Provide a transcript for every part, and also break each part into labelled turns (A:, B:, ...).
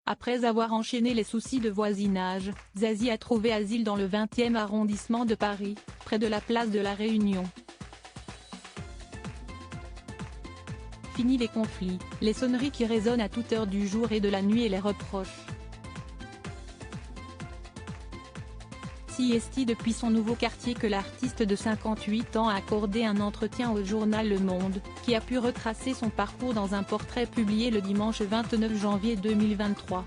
A: Après avoir enchaîné les soucis de voisinage, Zazie a trouvé asile dans le 20e arrondissement de Paris, près de la place de la Réunion. Fini les conflits, les sonneries qui résonnent à toute heure du jour et de la nuit et les reproches. Si est depuis son nouveau quartier que l'artiste de 58 ans a accordé un entretien au journal Le Monde, qui a pu retracer son parcours dans un portrait publié le dimanche 29 janvier 2023.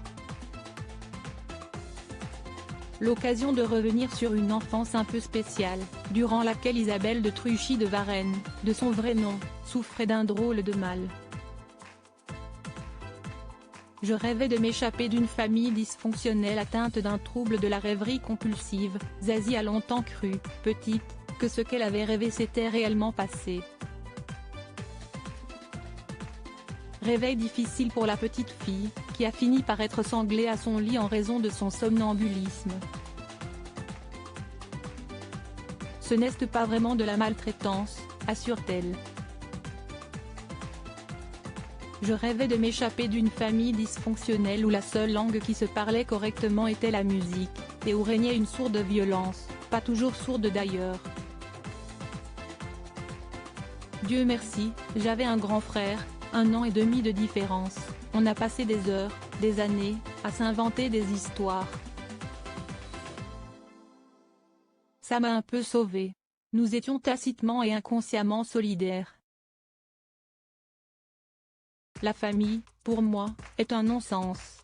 A: L'occasion de revenir sur une enfance un peu spéciale, durant laquelle Isabelle de Truchy de Varennes, de son vrai nom, souffrait d'un drôle de mal. Je rêvais de m'échapper d'une famille dysfonctionnelle atteinte d'un trouble de la rêverie compulsive. Zazie a longtemps cru, petite, que ce qu'elle avait rêvé s'était réellement passé. Réveil difficile pour la petite fille, qui a fini par être sanglée à son lit en raison de son somnambulisme. Ce n'est pas vraiment de la maltraitance, assure-t-elle. Je rêvais de m'échapper d'une famille dysfonctionnelle où la seule langue qui se parlait correctement était la musique, et où régnait une sourde violence, pas toujours sourde d'ailleurs. Dieu merci, j'avais un grand frère, 1 an et demi de différence, on a passé des heures, des années, à s'inventer des histoires. Ça m'a un peu sauvée. Nous étions tacitement et inconsciemment solidaires. La famille, pour moi, est un non-sens.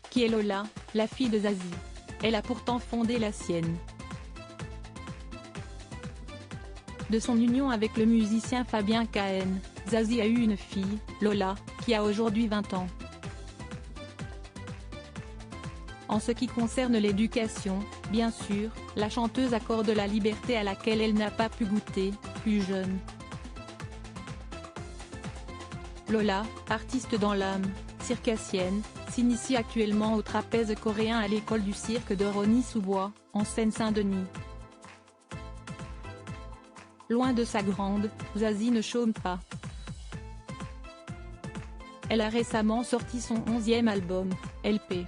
A: Qui est Lola, la fille de Zazie? Elle a pourtant fondé la sienne. De son union avec le musicien Fabien Cahen, Zazie a eu une fille, Lola, qui a aujourd'hui 20 ans. En ce qui concerne l'éducation, bien sûr, la chanteuse accorde la liberté à laquelle elle n'a pas pu goûter, plus jeune. Lola, artiste dans l'âme, circassienne, s'initie actuellement au trapèze coréen à l'école du cirque de Rosny-sous-Bois, en Seine-Saint-Denis. Loin de sa grande, Zazie ne chôme pas. Elle a récemment sorti son 11e album, LP.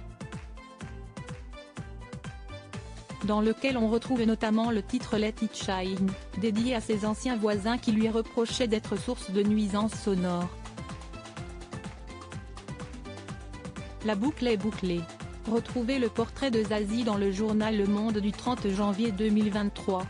A: Dans lequel on retrouve notamment le titre Let It Shine, dédié à ses anciens voisins qui lui reprochaient d'être source de nuisances sonores. La boucle est bouclée. Retrouvez le portrait de Zazie dans le journal Le Monde du 30 janvier 2023.